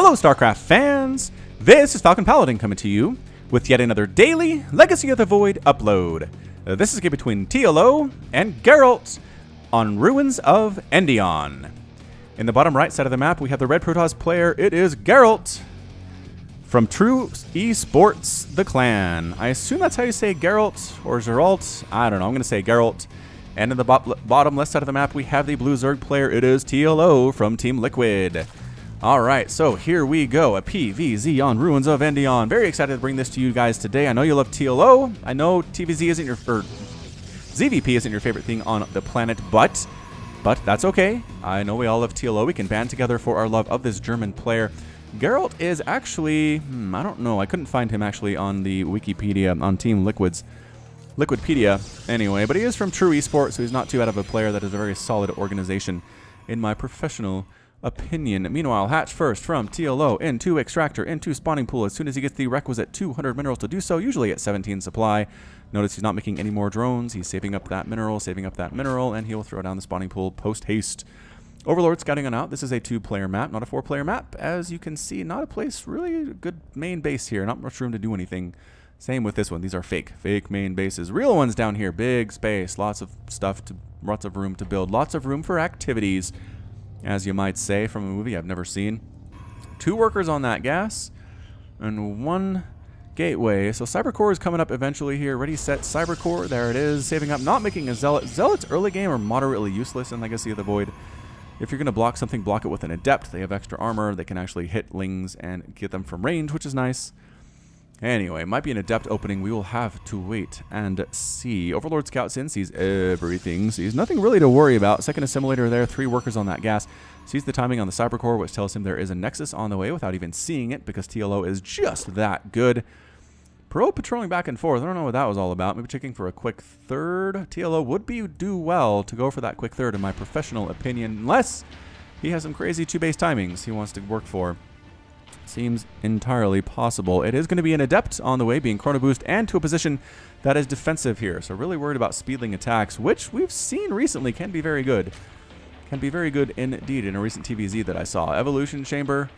Hello StarCraft fans! This is Falcon Paladin coming to you with yet another daily Legacy of the Void upload. This is a game between TLO and Geralt on Ruins of Endion. In the bottom right side of the map we have the red Protoss player. It is Geralt from True Esports the Clan. I assume that's how you say Geralt or Geralt. I don't know, I'm going to say Geralt. And in the bottom left side of the map we have the blue Zerg player. It is TLO from Team Liquid. Alright, so here we go, a PvZ on Ruins of Endion. Very excited to bring this to you guys today. I know you love TLO. I know TVZ isn't your, or ZVP isn't your favorite thing on the planet, but that's okay. I know we all love TLO. We can band together for our love of this German player. Geralt is actually, I don't know, I couldn't find him actually on the Wikipedia, on Team Liquid's Liquidpedia anyway, but he is from True Esports, so he's not too bad of a player. That is a very solid organization in my professional opinion. Meanwhile, hatch first from TLO into extractor into spawning pool as soon as he gets the requisite 200 minerals to do so, usually at 17 supply. Notice he's not making any more drones. He's saving up that mineral, and he will throw down the spawning pool post haste. Overlord scouting on out. This is a 2-player map, not a 4-player map. As you can see, not a place, really good main base here. Not much room to do anything. Same with this one. These are fake main bases. Real ones down here, big space, lots of stuff, lots of room to build, lots of room for activities, as you might say, from a movie I've never seen. 2 workers on that gas, and 1 gateway. So Cybercore is coming up eventually here. Ready, set, Cybercore. There it is. Saving up, not making a Zealot. Zealots early game are moderately useless in Legacy of the Void. If you're going to block something, block it with an Adept. They have extra armor. They can actually hit lings and get them from range, which is nice. Anyway, might be an Adept opening. We will have to wait and see. Overlord scouts in, sees everything, sees nothing really to worry about. Second assimilator there, 3 workers on that gas. Sees the timing on the Cybercore, which tells him there is a Nexus on the way without even seeing it, because TLO is just that good. Pro patrolling back and forth. I don't know what that was all about. Maybe checking for a quick third. TLO would do well to go for that quick third, in my professional opinion, unless he has some crazy 2-base timings he wants to work for. Seems entirely possible. It is going to be an Adept on the way, being Chrono Boost, and to a position that is defensive here. So really worried about speedling attacks, which we've seen recently can be very good. Can be very good indeed in a recent TVZ that I saw. Evolution Chamber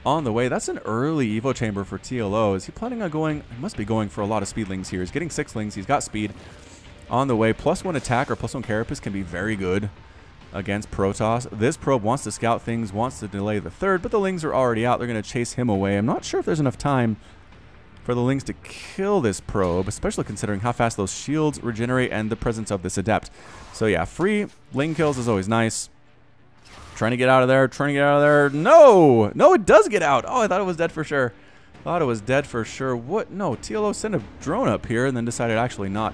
on the way. That's an early Evo Chamber for TLO. Is he planning on going? He must be going for a lot of speedlings here. He's getting 6 lings. He's got speed on the way. +1 attack or +1 carapace can be very good against Protoss. This probe wants to scout things, wants to delay the third, but the lings are already out. They're going to chase him away. I'm not sure if there's enough time for the lings to kill this probe, especially considering how fast those shields regenerate and the presence of this Adept. So yeah, free ling kills is always nice. Trying to get out of there, trying to get out of there. No! No, it does get out. Oh, I thought it was dead for sure. Thought it was dead for sure. What? No, TLO sent a drone up here and then decided actually not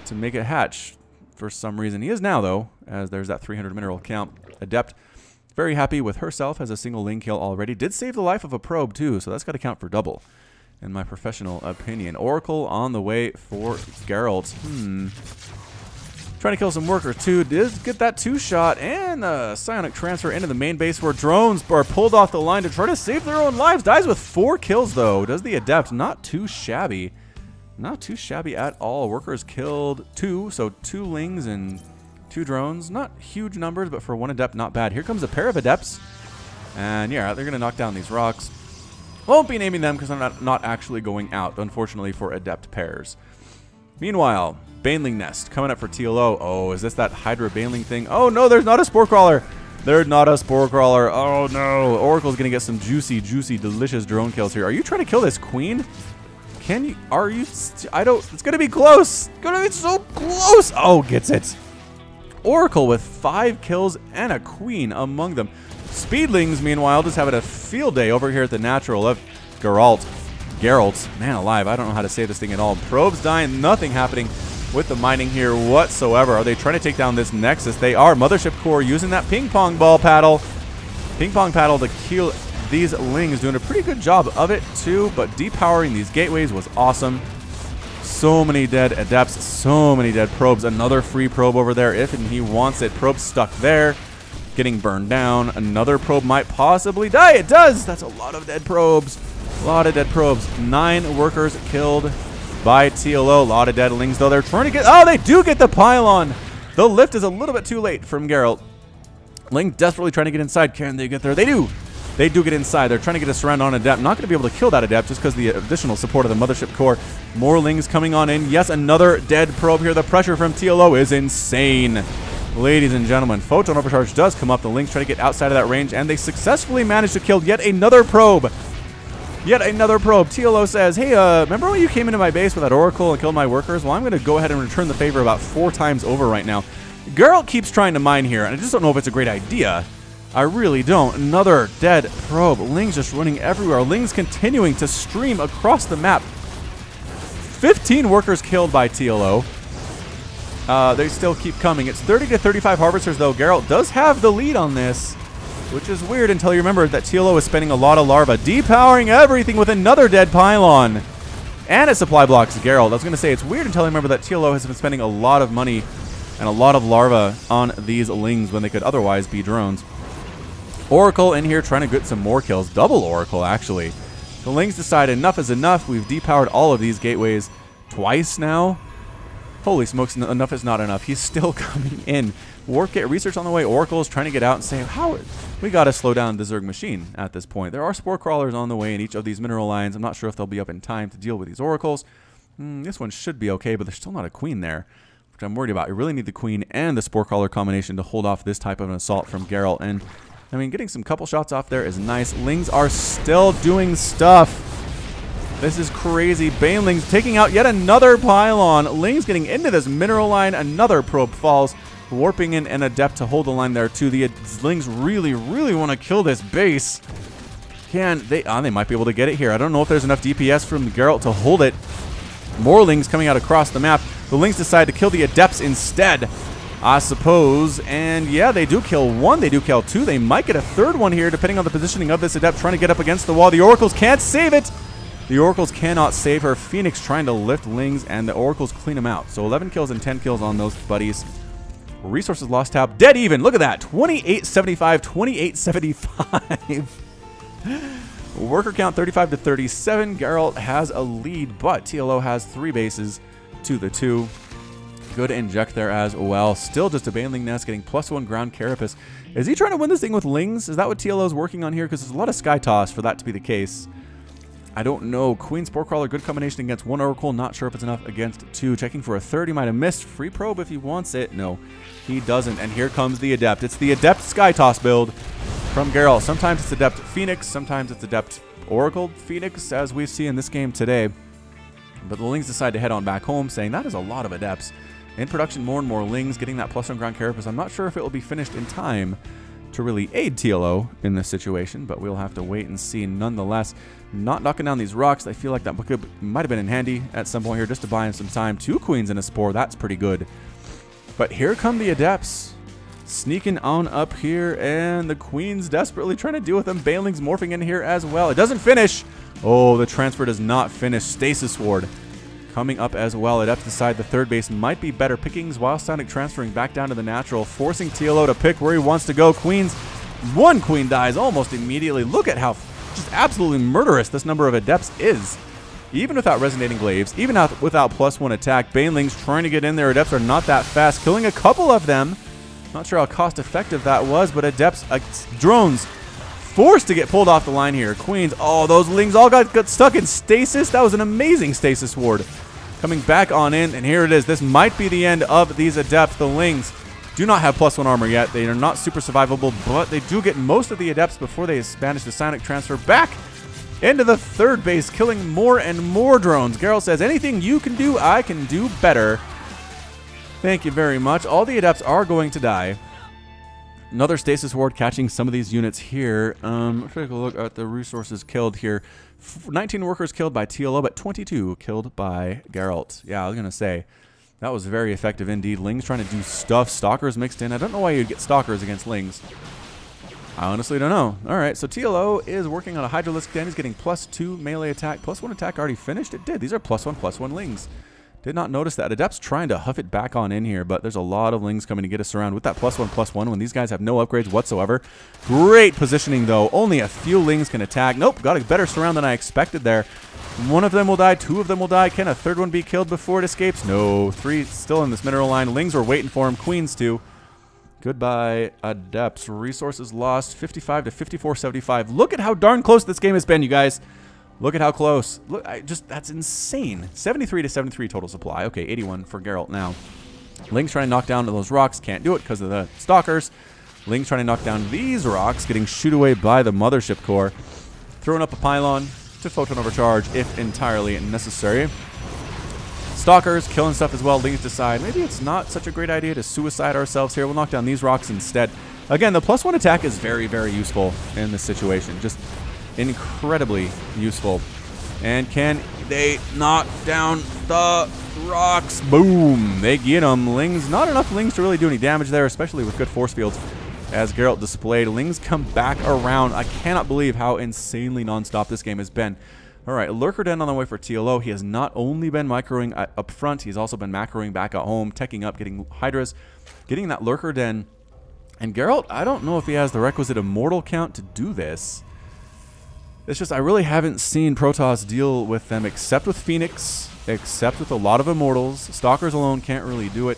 to make it hatch for some reason. He is now, though, as there's that 300 mineral count. Adept, very happy with herself, has a single ling kill already. Did save the life of a probe, too, so that's got to count for double, in my professional opinion. Oracle on the way for Geralt. Trying to kill some workers, too. Did get that 2-shot and a psionic transfer into the main base where drones are pulled off the line to try to save their own lives. Dies with 4 kills, though. Does the Adept. Not too shabby. Not too shabby at all. Workers killed 2, so 2 lings and 2 drones. Not huge numbers, but for 1 Adept, not bad. Here comes a pair of Adepts. And yeah, they're going to knock down these rocks. Won't be naming them because I'm not actually going out, unfortunately, for Adept pairs. Meanwhile, Baneling Nest coming up for TLO. Oh, is this that Hydra Baneling thing? Oh no, there's not a Spore Crawler. There's not a Spore Crawler. Oh no. Oracle's going to get some juicy, delicious drone kills here. Are you trying to kill this queen? Can you? Are you? I don't. It's going to be close. It's going to be so close. Oh, gets it. Oracle with 5 kills and a queen among them. Speedlings, meanwhile, just having a field day over here at the natural of Geralt. Man alive. I don't know how to say this thing at all. Probes dying. Nothing happening with the mining here whatsoever. Are they trying to take down this Nexus? They are. Mothership Core using that ping pong ball paddle. Ping pong paddle to kill these lings, doing a pretty good job of it too, but depowering these gateways was awesome. So many dead Adepts, so many dead probes. Another free probe over there if and he wants it. Probe stuck there, getting burned down. Another probe might possibly die. It does. That's a lot of dead probes. A lot of dead probes. 9 workers killed by TLO. A lot of dead lings though. They're trying to get, oh, they do get the pylon. The lift is a little bit too late from Geralt. Ling desperately trying to get inside. Can they get there? They do. They do get inside. They're trying to get a surround on Adept. Not going to be able to kill that Adept just because the additional support of the Mothership Core. More Lings coming on in. Yes, another dead probe here. The pressure from TLO is insane. Ladies and gentlemen, Photon Overcharge does come up. The Lings try to get outside of that range, and they successfully manage to kill yet another probe. Yet another probe. TLO says, hey, remember when you came into my base with that Oracle and killed my workers? Well, I'm going to go ahead and return the favor about 4 times over right now. Geralt keeps trying to mine here, and I just don't know if it's a great idea. I really don't. Another dead probe. Lings just running everywhere. Lings continuing to stream across the map. 15 workers killed by TLO. They still keep coming. It's 30 to 35 Harvesters, though. Geralt does have the lead on this, which is weird until you remember that TLO is spending a lot of larva, depowering everything with another dead pylon. And it supply blocks Geralt. I was going to say it's weird until I remember that TLO has been spending a lot of money and a lot of larva on these Lings when they could otherwise be drones. Oracle in here trying to get some more kills. Double Oracle, actually. The Lings decide enough is enough. We've depowered all of these gateways twice now. Holy smokes, enough is not enough. He's still coming in. Warp Gate research on the way. Oracle is trying to get out and say, how we got to slow down the Zerg machine at this point. There are Spore Crawlers on the way in each of these mineral lines. I'm not sure if they'll be up in time to deal with these Oracles. This one should be okay, but there's still not a Queen there, which I'm worried about. You really need the Queen and the Spore Crawler combination to hold off this type of an assault from Geralt. And I mean, getting some couple shots off there is nice. Lings are still doing stuff. This is crazy. Banelings taking out yet another pylon. Lings getting into this mineral line. Another probe falls. Warping in an Adept to hold the line there too. The Lings really, really want to kill this base. Can they? They might be able to get it here. I don't know if there's enough DPS from Geralt to hold it. More Lings coming out across the map. The Lings decide to kill the Adepts instead, I suppose. And yeah, they do kill 1. They do kill 2. They might get a 3rd one here, depending on the positioning of this Adept trying to get up against the wall. The Oracles can't save it. The Oracles cannot save her. Phoenix trying to lift Lings, and the Oracles clean them out. So 11 kills and 10 kills on those buddies. Resources lost tab. Dead even. Look at that. 2875, 2875. Worker count 35 to 37. Geralt has a lead, but TLO has 3 bases to the 2. Good inject there as well. Still just a Baneling Nest getting +1 ground carapace. Is he trying to win this thing with Lings? Is that what TLO is working on here? Because there's a lot of Sky Toss for that to be the case. I don't know. Queen Spore Crawler, good combination against 1 Oracle. Not sure if it's enough against 2. Checking for a 3rd. He might have missed. Free probe if he wants it. No, he doesn't. And here comes the Adept. It's the Adept Sky Toss build from Geralt. Sometimes it's Adept Phoenix. Sometimes it's Adept Oracle Phoenix, as we see in this game today. But the Lings decide to head on back home, saying that is a lot of Adepts. In production, more and more Lings getting that +1 ground carapace. I'm not sure if it will be finished in time to really aid TLO in this situation, but we'll have to wait and see. Nonetheless, not knocking down these rocks. I feel like that might have been in handy at some point here just to buy him some time. 2 Queens and a Spore. That's pretty good. But here come the Adepts sneaking on up here, and the Queens desperately trying to deal with them. Banelings morphing in here as well. It doesn't finish. Oh, the transfer does not finish. Stasis Ward coming up as well. Adept decide the 3rd base might be better pickings, while Sonic transferring back down to the natural, forcing TLO to pick where he wants to go. Queens, 1 Queen dies almost immediately. Look at how just absolutely murderous this number of Adepts is. Even without Resonating Glaives, even without +1 attack, Banelings trying to get in there. Adepts are not that fast, killing a couple of them. Not sure how cost effective that was, but Adepts, drones, forced to get pulled off the line here. Queens, oh, those Lings all got stuck in stasis. That was an amazing stasis ward. Coming back on in, and here it is. This might be the end of these Adepts. The Lings do not have +1 armor yet. They are not super survivable, but they do get most of the Adepts before they manage to Sonic transfer back into the 3rd base, killing more and more drones. Geralt says, anything you can do, I can do better. Thank you very much. All the Adepts are going to die. Another Stasis Ward catching some of these units here. Let's take a look at the resources killed here. 19 workers killed by TLO, but 22 killed by Geralt. Yeah, I was going to say, that was very effective indeed. Lings trying to do stuff. Stalkers mixed in. I don't know why you'd get Stalkers against Lings. I honestly don't know. All right, so TLO is working on a Hydralisk Den. He's getting +2 melee attack. +1 attack already finished? It did. These are +1/+1 Lings. Did not notice that. Adept's trying to huff it back on in here, but there's a lot of Lings coming to get us around with that +1/+1 when these guys have no upgrades whatsoever. Great positioning, though. Only a few Lings can attack. Nope, got a better surround than I expected there. 1 of them will die. 2 of them will die. Can a 3rd one be killed before it escapes? No. 3 still in this mineral line. Lings are waiting for him. Queens too. Goodbye, Adepts. Resources lost, 55 to 54.75. Look at how darn close this game has been, you guys. Look at how close. Look, that's insane. 73 to 73 total supply. Okay, 81 for Geralt now. Ling's trying to knock down those rocks. Can't do it because of the stalkers. Ling's trying to knock down these rocks, getting shooed away by the mothership core. Throwing up a pylon to photon overcharge if entirely necessary. Stalkers killing stuff as well. Lings decide maybe it's not such a great idea to suicide ourselves here. We'll knock down these rocks instead. Again, the +1 attack is very, very useful in this situation. Just incredibly useful. And can they knock down the rocks? Boom! They get them. Lings, not enough Lings to really do any damage there, especially with good force fields. As Geralt displayed, Lings come back around. I cannot believe how insanely nonstop this game has been. All right, Lurker Den on the way for TLO. He has not only been microing up front, he's also been macroing back at home, teching up, getting Hydras, getting that Lurker Den. And Geralt, I don't know if he has the requisite immortal count to do this. It's just I really haven't seen Protoss deal with them except with Phoenix, except with a lot of immortals. Stalkers alone can't really do it.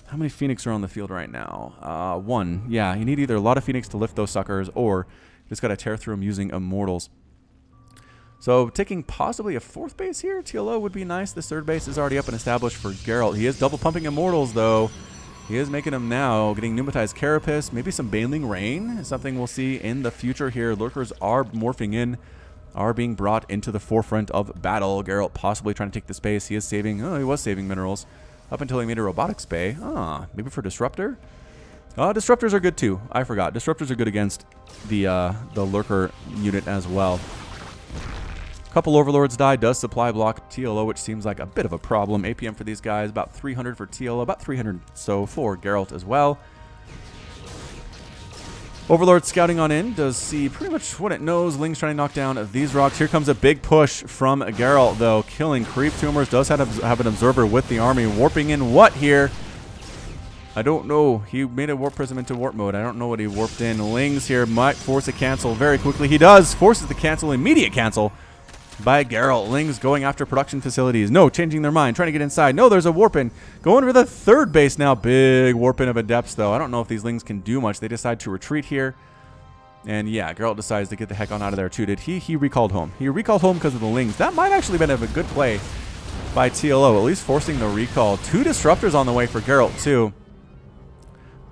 How many Phoenix are on the field right now? 1. Yeah, you need either a lot of Phoenix to lift those suckers, or you just got to tear through them using immortals. So taking possibly a 4th base here, TLO would be nice. This 3rd base is already up and established for Geralt. He is double pumping immortals though. He is making them now, getting pneumatized Carapace, maybe some Baneling Rain, something we'll see in the future here. Lurkers are morphing in, are being brought into the forefront of battle. Geralt possibly trying to take the space. He is saving, oh, he was saving minerals up until he made a robotics bay. Maybe for Disruptor? Disruptors are good too. I forgot. Disruptors are good against the Lurker unit as well. Couple Overlords die, does supply block TLO, which seems like a bit of a problem. APM for these guys, about 300 for TLO, about 300 so for Geralt as well. Overlord scouting on in, does see pretty much what it knows. Ling's trying to knock down these rocks. Here comes a big push from Geralt, though, killing creep tumors. Does have an observer with the army. Warping in what here? I don't know. He made a warp prism into warp mode. I don't know what he warped in. Lings here might force a cancel very quickly. He does. Forces the cancel, immediate cancel by Geralt. Lings going after production facilities. No, changing their mind, trying to get inside. No, there's a warp in. Going for the 3rd base now. Big warp in of Adepts, though. I don't know if these Lings can do much. They decide to retreat here. And yeah, Geralt decides to get the heck on out of there, too. Did he? He recalled home. He recalled home because of the Lings. That might actually have been a good play by TLO, at least forcing the recall. 2 Disruptors on the way for Geralt, too.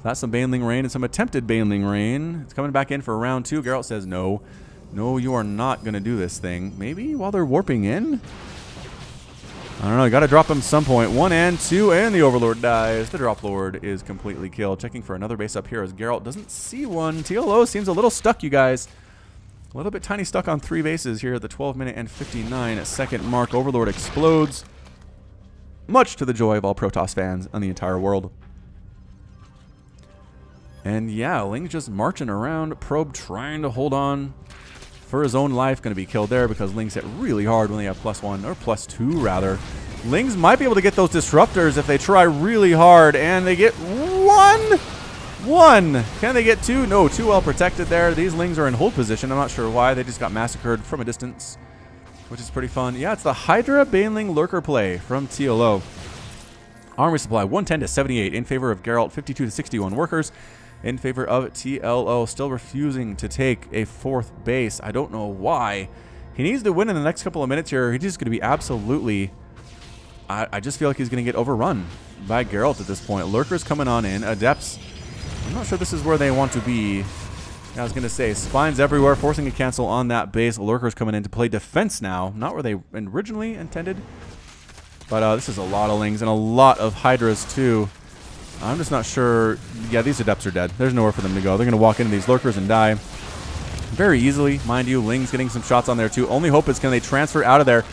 That's some Baneling Rain and some attempted Baneling Rain. It's coming back in for round 2. Geralt says no. No, you are not going to do this thing. Maybe while they're warping in? I don't know. You got to drop them some point. 1 and 2, and the Overlord dies. The Drop Lord is completely killed. Checking for another base up here as Geralt doesn't see one. TLO seems a little stuck, you guys. A little bit tiny stuck on 3 bases here at the 12-minute and 59-second mark. Overlord explodes. Much to the joy of all Protoss fans on the entire world. And yeah, Ling's just marching around. Probe trying to hold on for his own life. Going to be killed there because Lings hit really hard when they have +1, or +2 rather. Lings might be able to get those Disruptors if they try really hard, and they get 1. Can they get 2? No, too well protected there. These Lings are in hold position. I'm not sure why. They just got massacred from a distance, which is pretty fun. Yeah, it's the Hydra Baneling Lurker play from TLO. Army supply 110 to 78 in favor of Geralt, 52 to 61 workers. In favor of TLO, still refusing to take a 4th base. I don't know why. He needs to win in the next couple of minutes here. He's just going to be absolutely... I just feel like he's going to get overrun by Geralt at this point. Lurkers coming on in. Adepts, I'm not sure this is where they want to be. I was going to say, spines everywhere, forcing a cancel on that base. Lurkers coming in to play defense now. Not where they originally intended. But this is a lot of Lings and a lot of Hydras, too. I'm just not sure. Yeah, these Adepts are dead. There's nowhere for them to go. They're going to walk into these Lurkers and die very easily. Mind you, Ling's getting some shots on there too. Only hope is can they transfer out of there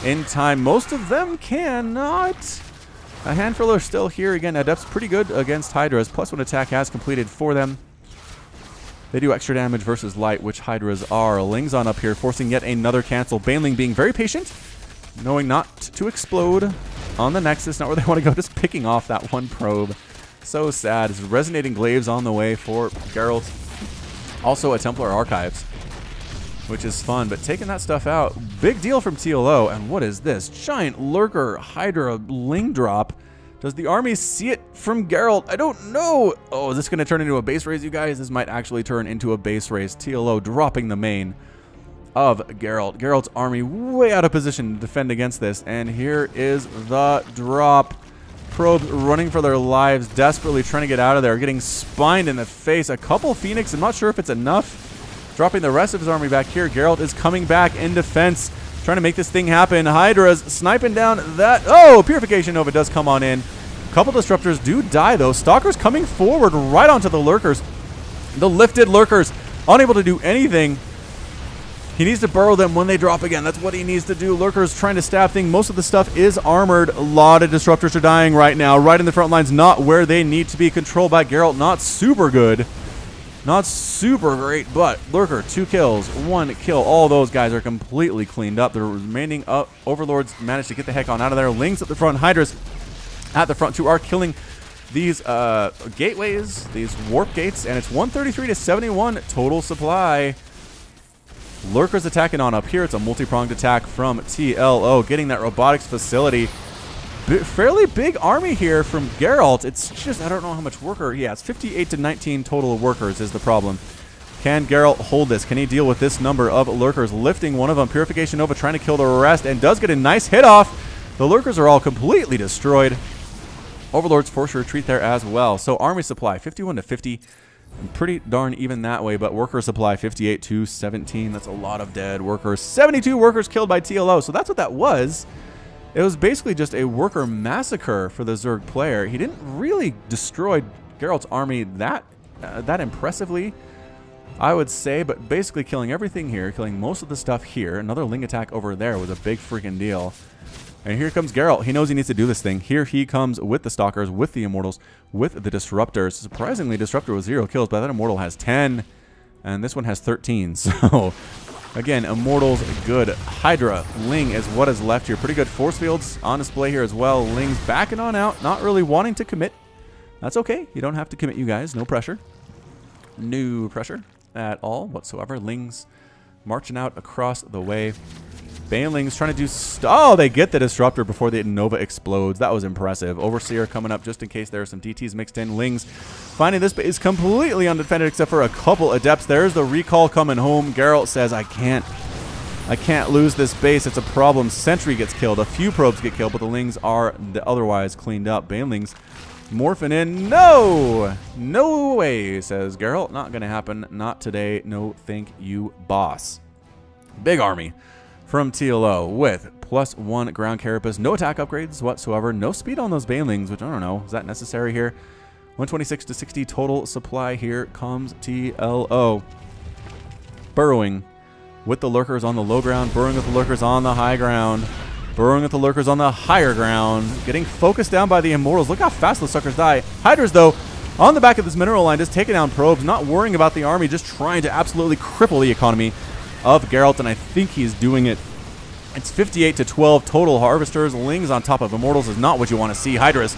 in time. Most of them cannot. A handful are still here. Again, Adepts pretty good against Hydras. +1 attack has completed for them. They do extra damage versus light, which Hydras are. Ling's on up here, forcing yet another cancel. Baneling being very patient, knowing not to explode on the Nexus. Not where they want to go, just picking off that 1 probe. So sad. It's Resonating Glaives on the way for Geralt. Also a Templar Archives, which is fun, but taking that stuff out, big deal from TLO. And what is this? Giant Lurker Hydra Ling drop Does the army see it from Geralt? I don't know. Oh, is this going to turn into a base race, you guys? This might actually turn into a base race. TLO dropping the main of Geralt. Geralt's army way out of position to defend against this. And here is the drop. Probes running for their lives, desperately trying to get out of there, getting spined in the face. A couple Phoenix, I'm not sure if it's enough. Dropping the rest of his army back here. Geralt is coming back in defense, trying to make this thing happen. Hydra's sniping down that. Oh, Purification Nova does come on in. A couple Disruptors do die, though. Stalker's coming forward right onto the Lurkers. The lifted Lurkers, unable to do anything. He needs to burrow them when they drop again. That's what he needs to do. Lurkers trying to stab things. Most of the stuff is armored. A lot of Disruptors are dying right now. Right in the front lines, not where they need to be. Controlled by Geralt, not super good. Not super great, but Lurker, 2 kills, 1 kill. All those guys are completely cleaned up. The remaining Overlords managed to get the heck on out of there. Lings at the front, Hydras at the front too are killing these gateways, these warp gates, and it's 133 to 71 total supply. Lurkers attacking on up here. It's a multi-pronged attack from TLO, getting that robotics facility. Fairly big army here from Geralt. It's just, I don't know how much worker. Yeah, it's 58 to 19 total of workers is the problem. Can Geralt hold this? Can he deal with this number of Lurkers? Lifting one of them. Purification Nova trying to kill the rest and does get a nice hit off. The Lurkers are all completely destroyed. Overlord's forced to retreat there as well. So army supply, 51 to 50. Pretty darn even that way, but worker supply 58 to 17. That's a lot of dead workers. 72 workers killed by TLO. So that's what that was. It was basically just a worker massacre for the Zerg player. He didn't really destroy Geralt's army that impressively, I would say, but basically killing everything here, killing most of the stuff here. Another Ling attack over there was a big freaking deal. And here comes Geralt. He knows he needs to do this thing. Here he comes with the Stalkers, with the Immortals, with the Disruptors. Surprisingly, Disruptor with 0 kills, but that Immortal has 10, and this one has 13. So, again, Immortals, good. Hydra, Ling is what is left here. Pretty good force fields on display here as well. Ling's backing on out, not really wanting to commit. That's okay. You don't have to commit, you guys. No pressure. No pressure at all whatsoever. Ling's marching out across the way. Banelings trying to do... Oh, they get the Disruptor before the Nova explodes. That was impressive. Overseer coming up just in case there are some DTs mixed in. Lings finding this base completely undefended except for a couple Adepts. There's the recall coming home. Geralt says, I can't lose this base. It's a problem. Sentry gets killed. A few probes get killed, but the Lings are otherwise cleaned up. Banelings morphing in. No! No way, says Geralt. Not going to happen. Not today. No, thank you, boss. Big army from TLO with +1 ground carapace, no attack upgrades whatsoever, no speed on those Banelings, which I don't know, is that necessary here? 126 to 60 total supply. Here comes TLO. Burrowing with the Lurkers on the low ground, burrowing with the Lurkers on the high ground, burrowing with the Lurkers on the higher ground, getting focused down by the Immortals. Look how fast those suckers die. Hydras, though, on the back of this mineral line, just taking down probes, not worrying about the army, just trying to absolutely cripple the economy of Geralt, and I think he's doing it. It's 58 to 12 total Harvesters. Lings on top of Immortals is not what you want to see. Hydras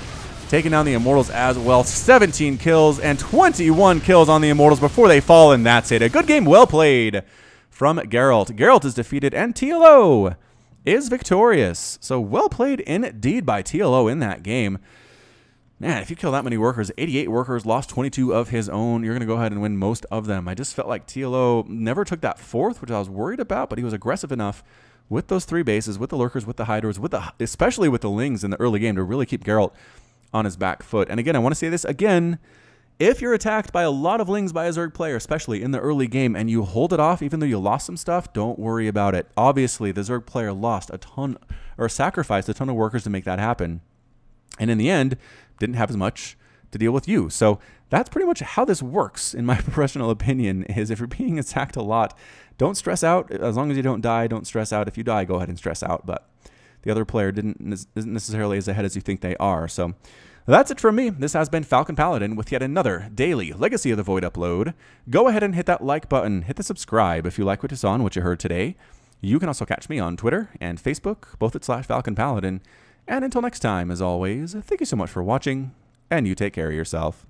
taking down the Immortals as well. 17 kills and 21 kills on the Immortals before they fall, and that's it. A good game, well played from Geralt. Geralt is defeated, and TLO is victorious. So well played indeed by TLO in that game. Man, if you kill that many workers, 88 workers, lost 22 of his own, you're going to go ahead and win most of them. I just felt like TLO never took that fourth, which I was worried about, but he was aggressive enough with those 3 bases, with the Lurkers, with the Hydras, especially with the Lings in the early game to really keep Geralt on his back foot. And again, I want to say this again. If you're attacked by a lot of Lings by a Zerg player, especially in the early game, and you hold it off even though you lost some stuff, don't worry about it. Obviously, the Zerg player lost a ton, or sacrificed a ton of workers to make that happen. And in the end, didn't have as much to deal with you. So that's pretty much how this works, in my professional opinion, is if you're being attacked a lot, don't stress out. As long as you don't die, don't stress out. If you die, go ahead and stress out. But the other player isn't necessarily as ahead as you think they are. So that's it from me. This has been Falcon Paladin with yet another daily Legacy of the Void upload. Go ahead and hit that like button. Hit the subscribe if you like what you saw and what you heard today. You can also catch me on Twitter and Facebook, both at /Falcon Paladin. And until next time, as always, thank you so much for watching, and you take care of yourself.